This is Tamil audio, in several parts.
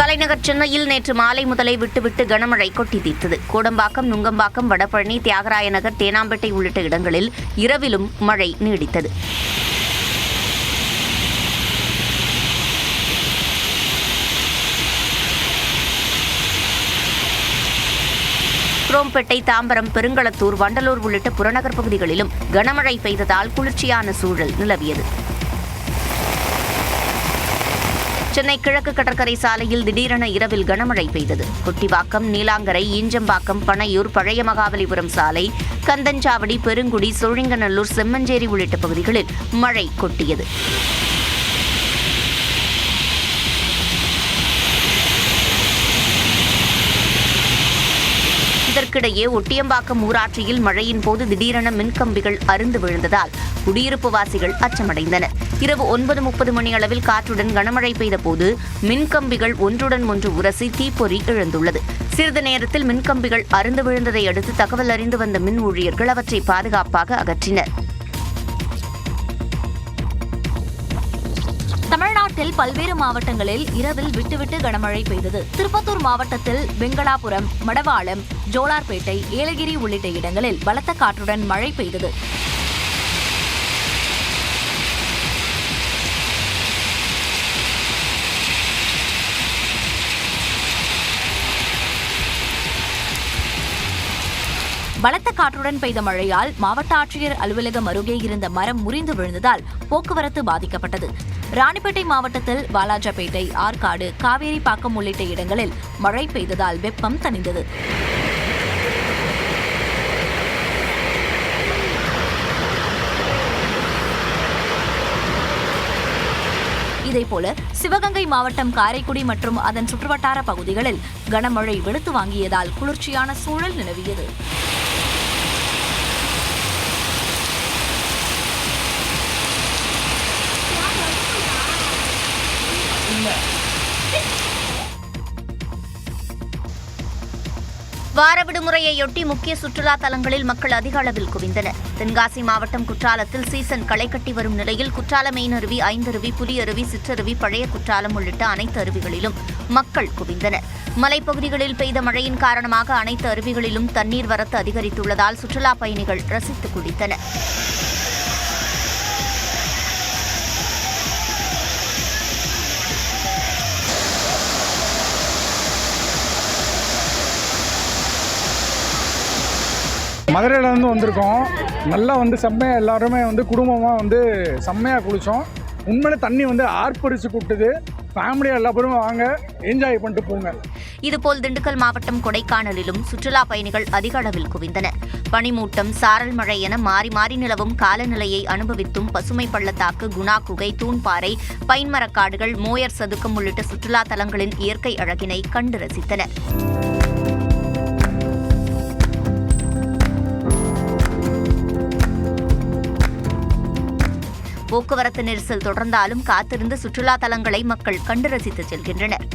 தலைநகர் சென்னையில் நேற்று மாலை முதலே விட்டுவிட்டு கனமழை கொட்டி தீர்த்தது. கோடம்பாக்கம், நுங்கம்பாக்கம், வடபழனி, தியாகராய நகர், தேனாம்பேட்டை உள்ளிட்ட இடங்களில் இரவிலும் மழை நீடித்தது. குரோம்பேட்டை, தாம்பரம், பெருங்களத்தூர், வண்டலூர் உள்ளிட்ட புறநகர் பகுதிகளிலும் கனமழை பெய்ததால் குளிர்ச்சியான சூழல் நிலவியது. சென்னை கிழக்கு கடற்கரை சாலையில் திடீரென இரவில் கனமழை பெய்தது. கொட்டிவாக்கம், நீலாங்கரை, ஈஞ்சம்பாக்கம், பனையூர், பழைய மகாபலிபுரம் சாலை, கந்தஞ்சாவடி, பெருங்குடி, சோழிங்கநல்லூர், செம்மஞ்சேரி உள்ளிட்ட பகுதிகளில் மழை கொட்டியது. இதற்கிடையே ஒட்டியம்பாக்கம் ஊராட்சியில் மழையின் போது திடீரென மின்கம்பிகள் அறுந்து விழுந்ததால் குடியிருப்பு வாசிகள் அச்சமடைந்தனர். இரவு 9:30 மணியளவில் காற்றுடன் கனமழை பெய்த போது மின்கம்பிகள் ஒன்றுடன் ஒன்று உரசி தீப்பொறி எழுந்துள்ளது. சிறிது நேரத்தில் மின்கம்பிகள் அறுந்து விழுந்ததை அடுத்து தகவல் அறிந்து வந்த மின் ஊழியர்கள் அவற்றை பாதுகாப்பாக அகற்றினர். தமிழ்நாட்டில் பல்வேறு மாவட்டங்களில் இரவில் விட்டுவிட்டு கனமழை பெய்தது. திருப்பத்தூர் மாவட்டத்தில் வெங்கடாபுரம், மடவாளம், ஜோலார்பேட்டை, ஏலகிரி உள்ளிட்ட இடங்களில் பலத்த காற்றுடன் மழை பெய்தது. பலத்த காற்றுடன் பெய்த மழையால் மாவட்ட ஆட்சியர் அலுவலகம் அருகே இருந்த மரம் முறிந்து விழுந்ததால் போக்குவரத்து பாதிக்கப்பட்டது. ராணிப்பேட்டை மாவட்டத்தில் வாலாஜாபேட்டை, ஆற்காடு, காவேரிப்பாக்கம் உள்ளிட்ட இடங்களில் மழை பெய்ததால் வெப்பம் தணிந்தது. இதேபோல சிவகங்கை மாவட்டம் காரைக்குடி மற்றும் அதன் சுற்றுவட்டார பகுதிகளில் கனமழை வெளுத்து வாங்கியதால் குளிர்ச்சியான சூழல் நிலவியது. வார விடுமுறையொட்டி முக்கிய சுற்றுலா தலங்களில் மக்கள் அதிக அளவில் குவிந்தனர். தென்காசி மாவட்டம் குற்றாலத்தில் சீசன் களை கட்டி வரும் நிலையில் குற்றால மெயின் அருவி, ஐந்தருவி, புலியருவி, சிற்றருவி, பழைய குற்றாலம் உள்ளிட்ட அனைத்து அருவிகளிலும் மக்கள் குவிந்தனர். மலைப்பகுதிகளில் பெய்த மழையின் காரணமாக அனைத்து அருவிகளிலும் தண்ணீர் வரத்து அதிகரித்துள்ளதால் சுற்றுலா பயணிகள் ரசித்து குளித்தனர். மதுரையிலேருந்து வந்திருக்கோம். நல்லா செம்மையாக எல்லாருமே குடும்பமாக செம்மையாக குளித்தோம். உண்மையிலே தண்ணி ஆர்ப்பரிச்சு கூட்டுது. ஃபேமிலியாக எல்லா பேரும் வாங்க, என்ஜாய் பண்ணிட்டு போங்க. இதுபோல் திண்டுக்கல் மாவட்டம் கொடைக்கானலிலும் சுற்றுலா பயணிகள் அதிக அளவில் குவிந்தனர். பனிமூட்டம், சாரல் மழை என மாறி மாறி நிலவும் காலநிலையை அனுபவித்தும் பசுமை பள்ளத்தாக்கு, குணா குகை, தூண்பாறை, பைன்மரக்காடுகள், மோயர் சதுக்கம் உள்ளிட்ட சுற்றுலா தலங்களின் இயற்கை அழகினை கண்டு ரசித்தனர். போக்குவரத்து நெரிசல் தொடர்ந்தாலும் காத்திருந்து சுற்றுலா தலங்களை மக்கள் கண்டு ரசித்து செல்கின்றனர்.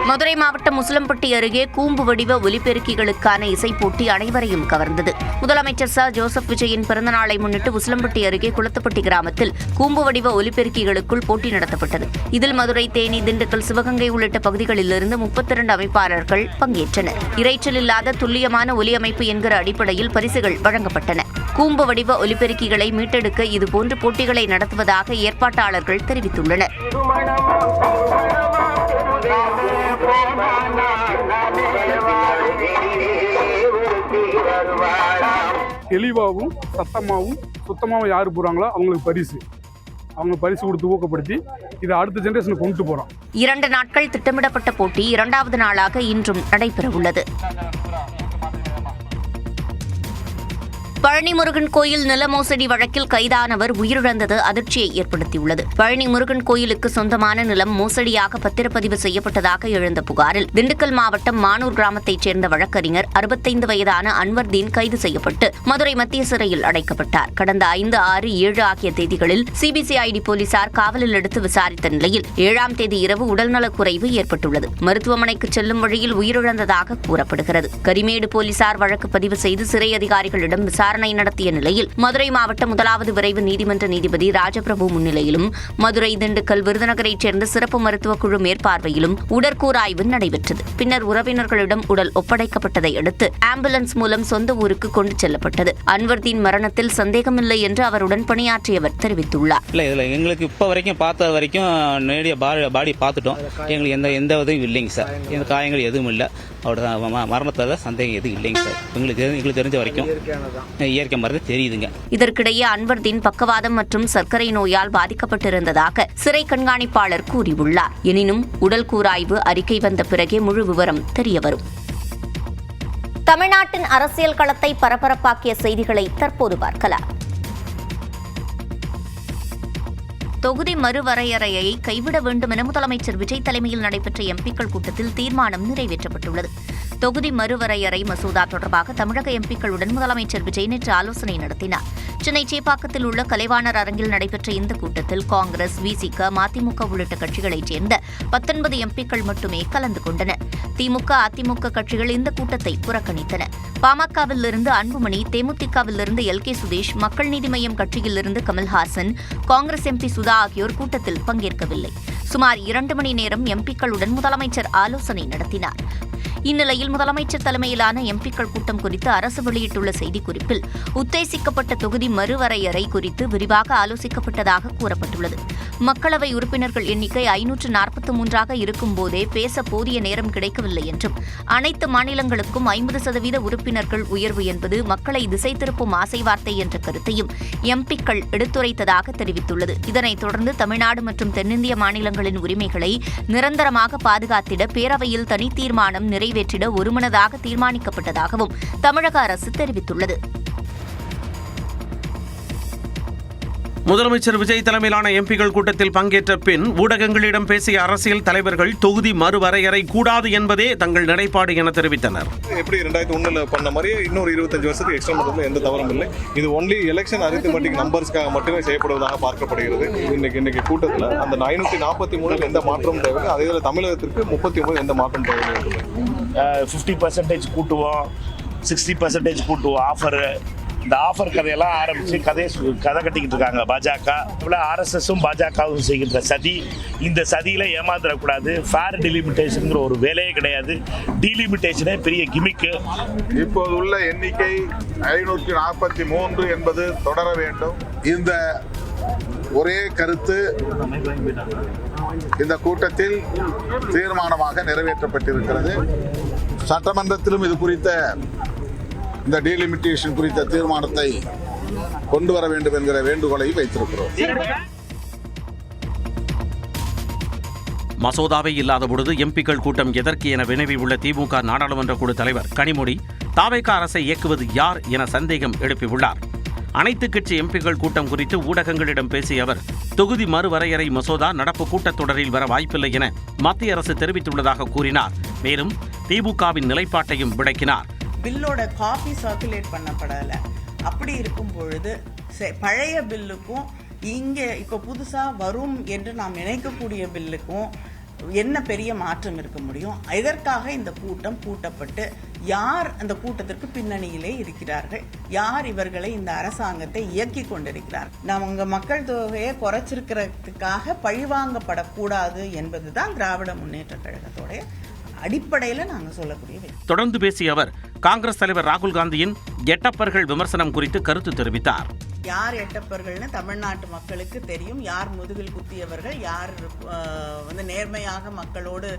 மதுரை மாவட்டம் உசிலம்பட்டி அருகே கூம்பு வடிவ ஒலிபெருக்கிகளுக்கான இசைப்போட்டி அனைவரையும் கவர்ந்தது. முதலமைச்சர் ச. ஜோசப் விஜயின் பிறந்தநாளை முன்னிட்டு உசிலம்பட்டி அருகே குளத்துப்பட்டி கிராமத்தில் கூம்பு வடிவ ஒலிபெருக்கிகளுக்குள் போட்டி நடத்தப்பட்டது. இதில் மதுரை, தேனி, திண்டுக்கல், சிவகங்கை உள்ளிட்ட பகுதிகளிலிருந்து 32 அமைப்பாளர்கள் பங்கேற்றனர். இரைச்சல் இல்லாத துல்லியமான ஒலி அமைப்பு என்கிற அடிப்படையில் பரிசுகள் வழங்கப்பட்டன. கூம்பு வடிவ ஒலிபெருக்கிகளை மீட்டெடுக்க இதுபோன்ற போட்டிகளை நடத்துவதாக ஏற்பாட்டாளர்கள் தெரிவித்துள்ளனர். தெளிவாகவும் சத்தமாகவும் சுத்தமாகவும் யார் போகிறாங்களோ அவங்களுக்கு பரிசு கொடுத்து ஊக்கப்படுத்தி இதை அடுத்த ஜெனரேஷனுக்கு கொண்டு போகிறோம். 2 நாட்கள் திட்டமிடப்பட்ட போட்டி 2வது நாளாக இன்றும் நடைபெறவுள்ளது. பழனி முருகன் கோயில் நில மோசடி வழக்கில் கைதானவர் உயிரிழந்தது அதிர்ச்சியை ஏற்படுத்தியுள்ளது. பழனி முருகன் கோயிலுக்கு சொந்தமான நிலம் மோசடியாக பத்திரப்பதிவு செய்யப்பட்டதாக எழுந்த புகாரில் திண்டுக்கல் மாவட்டம் மானூர் கிராமத்தைச் சேர்ந்த வழக்கறிஞர் 65 வயதான அன்வர்தீன் கைது செய்யப்பட்டு மதுரை மத்திய சிறையில் அடைக்கப்பட்டார். கடந்த 5, 6, 7 ஆகிய தேதிகளில் சிபிசிஐடி போலீசார் காவலில் எடுத்து விசாரித்த நிலையில் 7ஆம் தேதி இரவு உடல்நலக்குறைவு ஏற்பட்டுள்ளது. மருத்துவமனைக்கு செல்லும் வழியில் உயிரிழந்ததாக கூறப்படுகிறது. கரிமேடு போலீசார் வழக்கு பதிவு செய்து சிறை அதிகாரிகளிடம் விசாரணை நடத்திய நிலையில் மதுரை மாவட்ட 1வது விரைவு நீதிமன்ற நீதிபதி ராஜபிரபு முன்னிலையிலும் மதுரை, திண்டுக்கல், விருதுநகரைச் சேர்ந்த சிறப்பு மருத்துவக் குழு மேற்பார்வையிலும் உடற்கூறாய்வு நடைபெற்றது. பின்னர் உறவினர்களிடம் உடல் ஒப்படைக்கப்பட்டதை அடுத்து ஆம்புலன்ஸ் மூலம் சொந்த ஊருக்கு கொண்டு செல்லப்பட்டது. அன்வர்தீன் மரணத்தில் சந்தேகமில்லை என்று அவருடன் பணியாற்றியவர் தெரிவித்துள்ளார். எங்களுக்கு இப்போ வரைக்கும் பார்த்த வரைக்கும் நேரடிய பாடி பார்த்துட்டோம். எங்களுக்கு எந்த உதவியும் இல்லைங்க சார். எந்த காயங்கள் எதுவும் இல்லை. அவரோட மரணத்தில் சந்தேகம் எதுவும் இல்லைங்க சார். எங்களுக்கு தெரிஞ்ச வரைக்கும் இயற்கை மருந்து தெரியுதுங்க. இதற்கிடையே அன்வர்தீன் பக்கவாதம் மற்றும் சர்க்கரை நோயால் பாதிக்கப்பட்டிருந்ததாக சிறை கண்காணிப்பாளர் கூறியுள்ளார். எனினும் உடல் கூராய்வு அறிக்கை வந்த பிறகே முழு விவரம் தெரியவரும். தமிழ்நாட்டின் அரசியல் களத்தை பரபரப்பாக்கிய செய்திகளை தற்போது பார்க்கலாம். தொகுதி மறுவரையறையை கைவிட வேண்டும் என முதலமைச்சர் விஜய் தலைமையில் நடைபெற்ற எம்பிக்கள் கூட்டத்தில் தீர்மானம் நிறைவேற்றப்பட்டுள்ளது. தொகுதி மறுவரையறை மசோதா தொடர்பாக தமிழக எம்பிக்களுடன் முதலமைச்சர் விஜய் நேற்று ஆலோசனை நடத்தினார். சென்னை சேப்பாக்கத்தில் உள்ள கலைவாணர் அரங்கில் நடைபெற்ற இந்த கூட்டத்தில் காங்கிரஸ், விசிக, மதிமுக உள்ளிட்ட கட்சிகளைச் சேர்ந்த 19 எம்பிக்கள் மட்டுமே கலந்து கொண்டனர். திமுக, அதிமுக கட்சிகள் இந்த கூட்டத்தை புறக்கணித்தன. பாமகவிலிருந்து அன்புமணி, தேமுதிகவிலிருந்து LK சுதேஷ், மக்கள் நீதி மய்யம் கட்சியிலிருந்து கமல்ஹாசன், காங்கிரஸ் எம்பி சுதா ஆகியோர் கூட்டத்தில் பங்கேற்கவில்லை. சுமார் 2 மணி நேரம் எம்பிக்களுடன் முதலமைச்சர் ஆலோசனை நடத்தினார். இந்நிலையில் முதலமைச்சர் தலைமையிலான எம்பிக்கள் கூட்டம் குறித்து அரசு வெளியிட்டுள்ள செய்திக்குறிப்பில் உத்தேசிக்கப்பட்ட தொகுதி மறுவரையறை குறித்து விரிவாக ஆலோசிக்கப்பட்டதாக கூறப்பட்டுள்ளது. மக்களவை உறுப்பினர்கள் எண்ணிக்கை 543ஆக இருக்கும்போதே பேச போதிய நேரம் கிடைக்கவில்லை என்றும் அனைத்து மாநிலங்களுக்கும் 50% உறுப்பினர்கள் உயர்வு என்பது மக்களை திசை திருப்பும் ஆசை வார்த்தை என்ற கருத்தையும் எம்பிக்கள் எடுத்துரைத்ததாக தெரிவித்துள்ளது. இதனைத் தொடர்ந்து தமிழ்நாடு மற்றும் தென்னிந்திய மாநிலங்களின் உரிமைகளை நிரந்தரமாக பாதுகாத்திட பேரவையில் தனி தீர்மானம் நிறைவேற்றிட ஒருமனதாக தீர்மானிக்கப்பட்டதாகவும் தமிழக அரசு தெரிவித்துள்ளது. முதலமைச்சர் விஜய் தலைமையிலான எம்பிக்கள் கூட்டத்தில் பங்கேற்ற பின் ஊடகங்களிடம் பேசிய அரசியல் தலைவர்கள் தொகுதி மறுவரையறை கூடாது என்பதே தங்கள் நிலைப்பாடு என தெரிவித்தனர். எப்படி 2001 பண்ண மாதிரி இன்னொரு 25 வருஷத்துக்கு எக்ஸ்ட்ரா பண்ணுறதுல எந்த தவறும் இல்லை. இது ஒன்லி எலெக்ஷன் அரித்மெட்டிக் நம்பர்ஸ்க்காக மட்டுமே செய்யப்படுவதாக பார்க்கப்படுகிறது. இன்னைக்கு கூட்டத்தில் அந்த 543 எந்த மாற்றமும் தேவையில்லை. அதே போல தமிழகத்திற்கு 39 எந்த மாற்றம் தேவையில்லை. 50% கூட்டுவோம், 60% கூட்டுவோம். ஆஃபர் இந்த ஆஃபர் கதையெல்லாம் ஆரம்பித்து கதை கட்டிக்கிட்டு இருக்காங்க பாஜக. RSSம் பாஜகவும் செய்கின்ற சதி. இந்த சதியில் ஏமாந்துடக்கூடாது. ஃபேர் டிலிமிட்டேஷனுங்கிற ஒரு வேலையே கிடையாது. டீலிமிட்டேஷனே பெரிய கிமிக்கு. இப்போது உள்ள எண்ணிக்கை 543 என்பது தொடர வேண்டும். இந்த ஒரே கருத்து இந்த கூட்டத்தில் தீர்மானமாக நிறைவேற்றப்பட்டிருக்கிறது. சட்டமன்றத்திலும் இது குறித்த இந்த டீலிமிட்டேஷன் குறித்த தீர்மானத்தை கொண்டு வர வேண்டும் என்கிற வேண்டுகோளை வைத்திருக்கிறோம். மசோதாவே இல்லாத பொழுது எம்பிக்கள் கூட்டம் எதற்கு என வினவியுள்ள திமுக நாடாளுமன்ற குழு தலைவர் கனிமொழி, தாவேகா அரசை இயக்குவது யார் என சந்தேகம் எழுப்பியுள்ளார். அனைத்து கட்சி எம்பிக்கள் கூட்டம் குறித்து ஊடகங்களிடம் பேசிய அவர், தொகுதி மறுவரையறை மசோதா நடப்பு கூட்டத்தொடரில் வர வாய்ப்பில்லை என மத்திய அரசு தெரிவித்துள்ளதாக கூறினார். மேலும் திமுகவின் நிலைப்பாட்டையும் விளக்கினார். பில்லோட காப்பி சர்க்குலேட் பண்ணப்படலை. அப்படி இருக்கும் பொழுது பழைய பில்லுக்கும் இங்கே இப்போ புதுசாக வரும் என்று நாம் நினைக்கக்கூடிய பில்லுக்கும் என்ன பெரிய மாற்றம் இருக்க முடியும்? இதற்காக இந்த கூட்டம் கூட்டப்பட்டு யார் அந்த கூட்டத்திற்கு பின்னணியிலே இருக்கிறார்கள், யார் இவர்களை இந்த அரசாங்கத்தை இயக்கி கொண்டிருக்கிறார், நம்ம மக்கள் தொகையை குறைச்சிருக்கிறதுக்காக பழிவாங்கப்படக்கூடாது என்பதுதான் திராவிட முன்னேற்ற கழகத்தோடைய அடிப்படையில் நாங்கள் சொல்லக்கூடியவை. தொடர்ந்து பேசிய அவர் காங்கிரஸ் தலைவர் ராகுல் காந்தியின் எட்டப்பர்கள் விமர்சனம் குறித்து கருத்து தெரிவித்தார். யார் எட்டப்பர்கள்னு தமிழ்நாட்டு மக்களுக்கு தெரியும். யார் முதுகில் குத்தியவர்கள், யார் நேர்மையாக மக்களோடு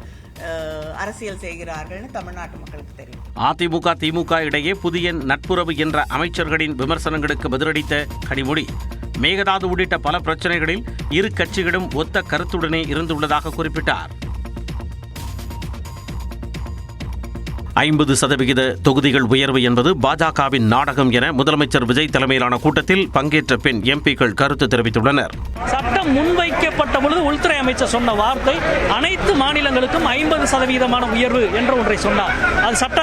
அரசியல் செய்கிறார்கள்னு தமிழ்நாட்டு மக்களுக்கு தெரியும். அதிமுக, திமுக இடையே புதிய நட்புறவு என்ற அமைச்சர்களின் விமர்சனங்களுக்கு பதிலளித்த கனிமொழி, மேகதாது உள்ளிட்ட பல பிரச்சனைகளில் இரு கட்சிகளும் ஒத்த கருத்துடனே இருந்துள்ளதாக குறிப்பிட்டார். 50% தொகுதிகள் உயர்வு என்பது பாஜகவின் நாடகம் என முதலமைச்சர் விஜய் தலைமையிலான கூட்டத்தில் பங்கேற்ற பின் எம்பிக்கள் கருத்து தெரிவித்துள்ளனர். சட்டம் முன்வைக்கப்பட்ட பொழுது உள்துறை அமைச்சர் சொன்ன வார்த்தை அனைத்து மாநிலங்களுக்கும் 50% உயர்வு என்ற ஒன்றை சொன்னார். அது சட்ட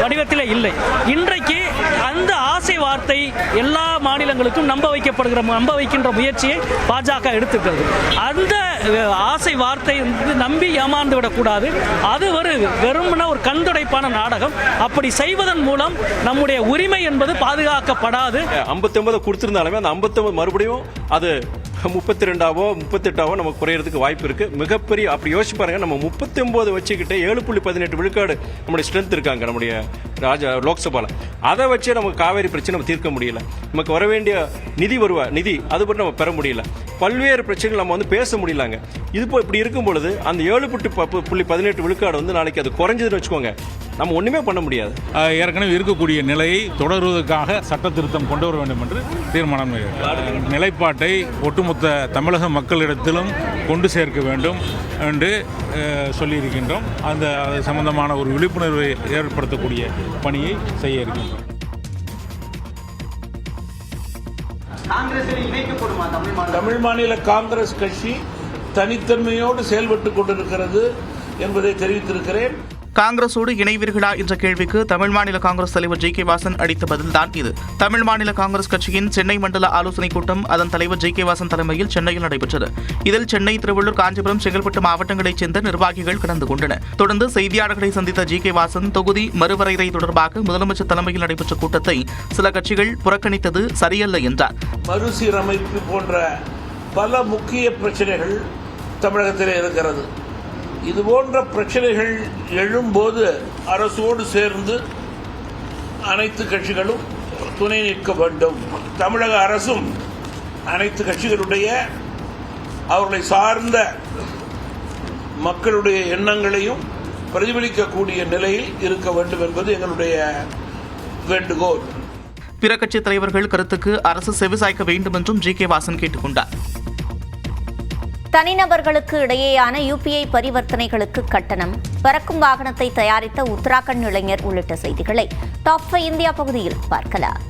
வடிவத்திலே இல்லை. இன்றைக்கு அந்த ஆசை வார்த்தை எல்லா மாநிலங்களுக்கும் நம்ப வைக்கின்ற முயற்சியை பாஜக எடுத்துக்கிறது. அந்த ஆசை வார்த்தை நம்பி ஏமாந்து விடக்கூடாது. அது வெறுமன ஒரு கண்துடைப்பான நாடகம். அப்படி செய்வதன் மூலம் நம்முடைய உரிமை என்பது பாதுகாக்கப்படாது. 59 கொடுத்திருந்தாலுமே அந்த 59 மறுபடியும் அது 32ஆவோ 38ஆவோ நமக்கு குறையறதுக்கு வாய்ப்பு இருக்கு. மிகப்பெரிய அப்படி யோசிச்சு பாருங்க, நம்ம 39 வச்சுக்கிட்டு 7.18 விழுக்காடு நம்முடைய ஸ்ட்ரென்த் இருக்காங்க நம்முடைய லோக்சபால. அதை வச்சு நமக்கு காவேரி பிரச்சனை நம்ம தீர்க்க முடியல. நமக்கு வர வேண்டிய நிதி அது பற்றி நம்ம பெற முடியல. பல்வேறு பிரச்சனைகள் நம்ம பேச முடியலாங்க. இது இப்படி இருக்கும் பொழுது அந்த 7.18 விழுக்காடு நாளைக்கு அது குறைஞ்சதுன்னு வச்சுக்கோங்க, நம்ம ஒண்ணுமே பண்ண முடியாது. ஏற்கனவே இருக்கக்கூடிய நிலையை தொடருவதற்காக சட்ட திருத்தம் கொண்டு வர வேண்டும் என்று தீர்மானம் நிலைப்பாட்டை ஒட்டுமொத்த தமிழக மக்களிடத்திலும் கொண்டு சேர்க்க வேண்டும் என்று சொல்லியிருக்கின்றோம். அது சம்பந்தமான ஒரு விழிப்புணர்வை ஏற்படுத்தக்கூடிய பணியை செய்ய இருக்கின்றோம். தமிழ் மாநில காங்கிரஸ் கட்சி தனித்தன்மையோடு செயல்பட்டு கொண்டிருக்கிறது என்பதை தெரிவித்திருக்கிறேன். காங்கிரசோடு இணைவீர்களா என்ற கேள்விக்கு தமிழ் மாநில காங்கிரஸ் தலைவர் ஜி.கே. வாசன் அளித்த பதில்தான் இது. தமிழ் மாநில காங்கிரஸ் கட்சியின் சென்னை மண்டல ஆலோசனைக் கூட்டம் அதன் தலைவர் ஜி.கே. வாசன் தலைமையில் சென்னையில் நடைபெற்றது. இதில் சென்னை, திருவள்ளூர், காஞ்சிபுரம், செங்கல்பட்டு மாவட்டங்களைச் சேர்ந்த நிர்வாகிகள் கலந்து கொண்டனர். தொடர்ந்து செய்தியாளர்களை சந்தித்த ஜி.கே. வாசன் தொகுதி மறுவரையறை தொடர்பாக முதலமைச்சர் தலைமையில் நடைபெற்ற கூட்டத்தை சில கட்சிகள் புறக்கணித்தது சரியல்ல என்றார். மறுசீரமைப்பு போன்ற பல முக்கிய பிரச்சனைகள் தமிழகத்தில் இருக்கிறது. இதுபோன்ற பிரச்சனைகள் எழும்போது அரசோடு சேர்ந்து அனைத்து கட்சிகளும் துணை நிற்க வேண்டும். தமிழக அரசும் அனைத்து கட்சிகளுடைய அவர்களை சார்ந்த மக்களுடைய எண்ணங்களையும் பிரதிபலிக்கக்கூடிய நிலையில் இருக்க வேண்டும் என்பது எங்களுடைய வேண்டுகோள். பிற கட்சித் தலைவர்கள் கருத்துக்கு அரசு செவிசாய்க்க வேண்டும் என்றும் ஜி.கே. வாசன் கேட்டுக் கொண்டார். தனிநபர்களுக்கு இடையேயான யுபிஐ பரிவர்த்தனைகளுக்கு கட்டணம், பறக்கும் வாகனத்தை தயாரித்த உத்தராகண்ட் இளைஞர் உள்ளிட்ட செய்திகளை டாப் 5 இந்தியா பகுதியில் பார்க்கலாம்.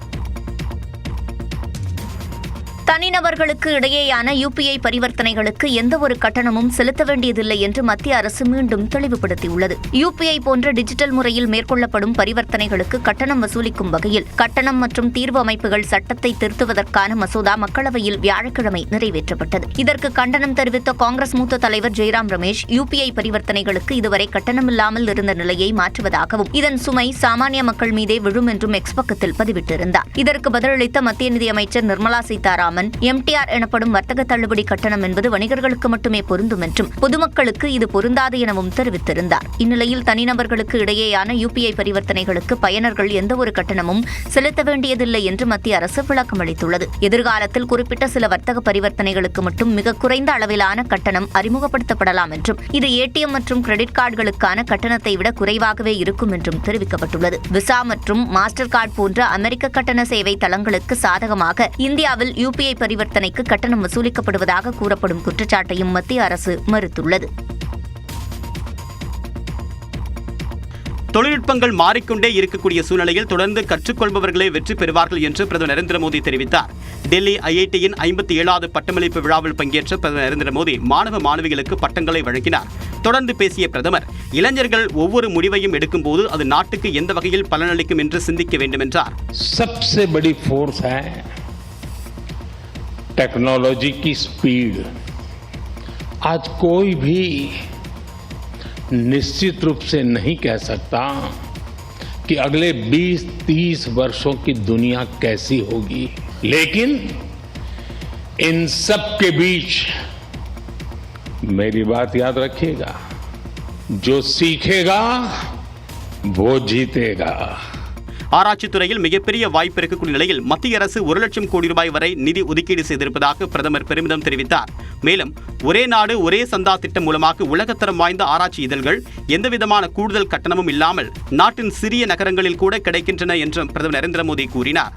தனிநபர்களுக்கு இடையேயான யுபிஐ பரிவர்த்தனைகளுக்கு எந்தவொரு கட்டணமும் செலுத்த வேண்டியதில்லை என்று மத்திய அரசு மீண்டும் தெளிவுபடுத்தியுள்ளது. யுபிஐ போன்ற டிஜிட்டல் முறையில் மேற்கொள்ளப்படும் பரிவர்த்தனைகளுக்கு கட்டணம் வசூலிக்கும் வகையில் கட்டணம் மற்றும் தீர்வு அமைப்புகள் சட்டத்தை திருத்துவதற்கான மசோதா மக்களவையில் வியாழக்கிழமை நிறைவேற்றப்பட்டது. இதற்கு கண்டனம் தெரிவித்த காங்கிரஸ் மூத்த தலைவர் ஜெய்ராம் ரமேஷ், யுபிஐ பரிவர்த்தனைகளுக்கு இதுவரை கட்டணமில்லாமல் இருந்த நிலையை மாற்றுவதாகவும் இதன் சுமை சாமானிய மக்கள் மீதே விழும் என்றும் எக்ஸ் பக்கத்தில் பதிவிட்டிருந்தார். இதற்கு பதிலளித்த மத்திய நிதியமைச்சர் நிர்மலா சீதாராமன், MTR எனப்படும் வர்த்தக தள்ளுபடி கட்டணம் என்பது வணிகர்களுக்கு மட்டுமே பொருந்தும் என்றும் பொதுமக்களுக்கு இது பொருந்தாது எனவும் தெரிவித்திருந்தார். இந்நிலையில் தனிநபர்களுக்கு இடையேயான யுபிஐ பரிவர்த்தனைகளுக்கு பயனர்கள் எந்தவொரு கட்டணமும் செலுத்த வேண்டியதில்லை என்று மத்திய அரசு விளக்கம் அளித்துள்ளது. எதிர்காலத்தில் குறிப்பிட்ட சில வர்த்தக பரிவர்த்தனைகளுக்கு மட்டும் மிக குறைந்த அளவிலான கட்டணம் அறிமுகப்படுத்தப்படலாம் என்றும் இது ATM மற்றும் கிரெடிட் கார்டுகளுக்கான கட்டணத்தை விட குறைவாகவே இருக்கும் என்றும் தெரிவிக்கப்பட்டுள்ளது. விசா மற்றும் மாஸ்டர் கார்டு போன்ற அமெரிக்க கட்டண சேவை தளங்களுக்கு சாதகமாக இந்தியாவில் யுபிஐ பரிவர்த்தனைக்கு கட்டணம் வசூலிக்கப்படுவதாக கூறப்படும் குற்றச்சாட்டையும் மத்திய அரசு மறுத்துள்ளது. தொழில்நுட்பங்கள் மாறிக்கொண்டே இருக்கக்கூடிய சூழ்நிலையில் தொடர்ந்து கற்றுக்கொள்பவர்களே வெற்றி பெறுவார்கள் என்று பிரதமர் நரேந்திர மோடி தெரிவித்தார். டெல்லி IITயின் 57வது பட்டமளிப்பு விழாவில் பங்கேற்ற பிரதமர் நரேந்திர மோடி மாணவ மாணவிகளுக்கு பட்டங்களை வழங்கினார். தொடர்ந்து பேசிய பிரதமர், இளைஞர்கள் ஒவ்வொரு முடிவையும் எடுக்கும் போது அது நாட்டுக்கு எந்த வகையில் பலனளிக்கும் என்று சிந்திக்க வேண்டும் என்றார். सबसे बड़ी फोर्स है टेक्नोलॉजी की स्पीड. आज कोई भी निश्चित रूप से नहीं कह सकता कि अगले 20-30 वर्षों की दुनिया कैसी होगी, लेकिन इन सब के बीच मेरी बात याद रखिएगा, जो सीखेगा वो जीतेगा. ஆராய்ச்சித் துறையில் மிகப்பெரிய வாய்ப்பு இருக்கக்கூடிய நிலையில் மத்திய அரசு 1 லட்சம் கோடி ரூபாய் வரை நிதி ஒதுக்கீடு செய்திருப்பதாக பிரதமர் பெருமிதம் தெரிவித்தார். மேலும் ஒரே நாடு ஒரே சந்தா திட்டம் மூலமாக உலகத்தரம் வாய்ந்த ஆராய்ச்சி இதழ்கள் எந்தவிதமான கூடுதல் கட்டணமும் இல்லாமல் நாட்டின் சிறிய நகரங்களில் கூட கிடைக்கின்றன என்றும் பிரதமர் நரேந்திர மோடி கூறினார்.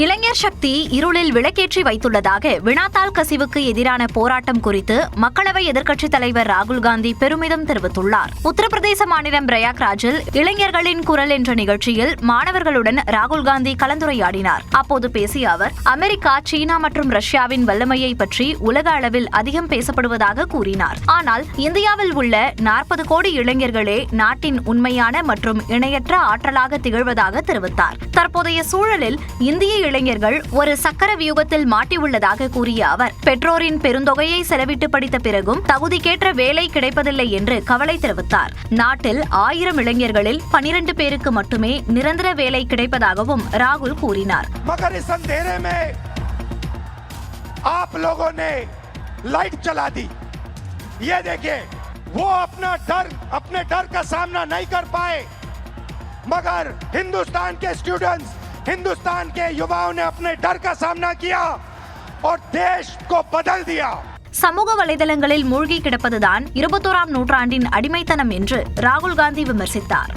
இளைஞர் சக்தி இருளில் விளக்கேற்றி வைத்துள்ளதாக வினாத்தாள் கசிவுக்கு எதிரான போராட்டம் குறித்து மக்களவை எதிர்க்கட்சித் தலைவர் ராகுல் காந்தி பெருமிதம் தெரிவித்துள்ளார். உத்தரப்பிரதேச மாநிலம் பிரயாக்ராஜில் இளைஞர்களின் குரல் என்ற நிகழ்ச்சியில் மாணவர்களுடன் ராகுல் காந்தி கலந்துரையாடினார். அப்போது பேசிய அவர், அமெரிக்கா, சீனா மற்றும் ரஷ்யாவின் வல்லமையை பற்றி உலக அளவில் அதிகம் பேசப்படுவதாக கூறினார். ஆனால் இந்தியாவில் உள்ள 40 கோடி இளைஞர்களே நாட்டின் உண்மையான மற்றும் இணையற்ற ஆற்றலாக திகழ்வதாக தெரிவித்தார். தற்போதைய சூழலில் இந்திய இளைஞர்கள் ஒரு சக்கர வியூகத்தில் மாட்டியுள்ளதாக கூறிய அவர், பெற்றோரின் பெருந்தொகையை செலவிட்டு படித்த பிறகும் தகுதிக்கேற்ற வேலை கிடைப்பதில்லை என்று கவலை தெரிவித்தார். நாட்டில் 1000 இளைஞர்களில் 12 பேருக்கு மட்டுமே நிரந்தர வேலை கிடைப்பதாகவும் ராகுல் கூறினார். मगर इस अंधेरे में आप लोगों ने लाइट जला दी। ये देखिए, वो अपने डर का सामना नहीं कर पाए, मगर हिंदुस्तान के स्टूडेंट्स, हिंदुस्तान के युवाओं ने अपने डर का सामना किया और देश को बदल दिया. சமூக வலைதளங்களில் மூழ்கி கிடப்பதுதான் 21ஆம் நூற்றாண்டின் அடிமைத்தனம் என்று ராகுல் காந்தி விமர்சித்தார்.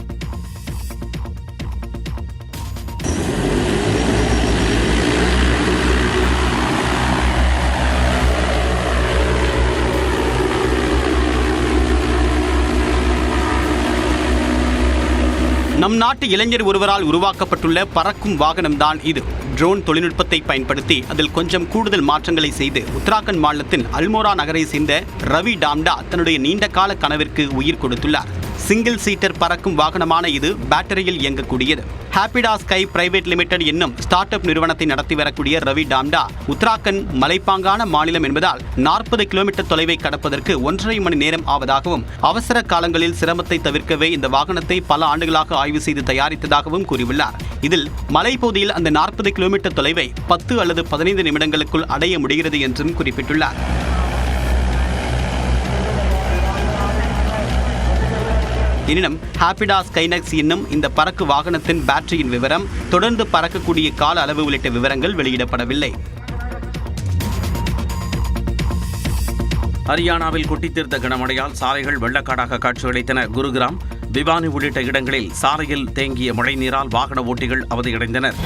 நம் நாட்டு இளைஞர் ஒருவரால் உருவாக்கப்பட்டுள்ள பறக்கும் வாகனம்தான் இது. ட்ரோன் தொழில்நுட்பத்தை பயன்படுத்தி அதில் கொஞ்சம் கூடுதல் மாற்றங்களை செய்து உத்தராகண்ட் மாநிலத்தின் அல்மோரா நகரை சேர்ந்த ரவி டாம்டா தன்னுடைய நீண்ட கால கனவிற்கு உயிர் கொடுத்துள்ளார். சிங்கிள் சீட்டர் பறக்கும் வாகனமான இது பேட்டரியில் இயங்கக்கூடியது. ஹாப்பிடா ஸ்கை பிரைவேட் லிமிடெட் என்னும் ஸ்டார்ட் அப் நிறுவனத்தை நடத்தி வரக்கூடிய ரவி டாம்டா உத்தராகண்ட் மலைப்பாங்கான மாநிலம் என்பதால் 40 கிலோமீட்டர் தொலைவை கடப்பதற்கு 1.5 மணி நேரம் ஆவதாகவும் அவசர காலங்களில் சிரமத்தை தவிர்க்கவே இந்த வாகனத்தை பல ஆண்டுகளாக ஆய்வு செய்து தயாரித்ததாகவும் கூறியுள்ளார். இதில் மலைப்பகுதியில் அந்த 40 கிலோமீட்டர் தொலைவை 10 அல்லது 15 நிமிடங்களுக்குள் அடைய முடிகிறது என்றும் குறிப்பிட்டுள்ளார். எனினும் ஹாப்பிடா ஸ்கைனெக்ஸ் என்னும் இந்த பறக்கு வாகனத்தின் பேட்டரியின் விவரம், தொடர்ந்து பறக்கக்கூடிய கால அளவு உள்ளிட்ட விவரங்கள் வெளியிடப்படவில்லை. ஹரியானாவில் கொட்டித்தீர்த்த கனமழையால் சாலைகள் வெள்ளக்காடாக காட்சியளித்தன. குருகிராம், பிவானி உள்ளிட்ட இடங்களில் சாலையில் தேங்கிய மழைநீரால் வாகன ஓட்டிகள் அவதியடைந்தனர்.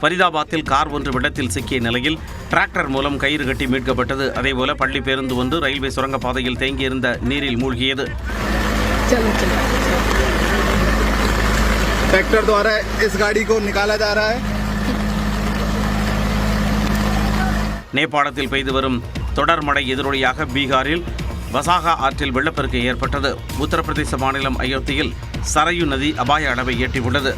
ஃபரிதாபாத்தில் கார் ஒன்று வெள்ளத்தில் சிக்கிய நிலையில் டிராக்டர் மூலம் கயிறு கட்டி மீட்கப்பட்டது. அதேபோல பள்ளி பேருந்து ஒன்று ரயில்வே சுரங்கப்பாதையில் தேங்கியிருந்த நீரில் மூழ்கியது. ट्रैक्टर द्वारा इस गाड़ी को निकाला जा रहा है. நேபாளத்தில் பெய்து வரும் தொடர் மழை எதிரொலியாக பீகாரில் வசாகா ஆற்றில் வெள்ளப்பெருக்கு ஏற்பட்டது. உத்தரப்பிரதேச மாநிலம் அயோத்தியில் சரயு நதி அபாய அளவை எட்டியுள்ளது.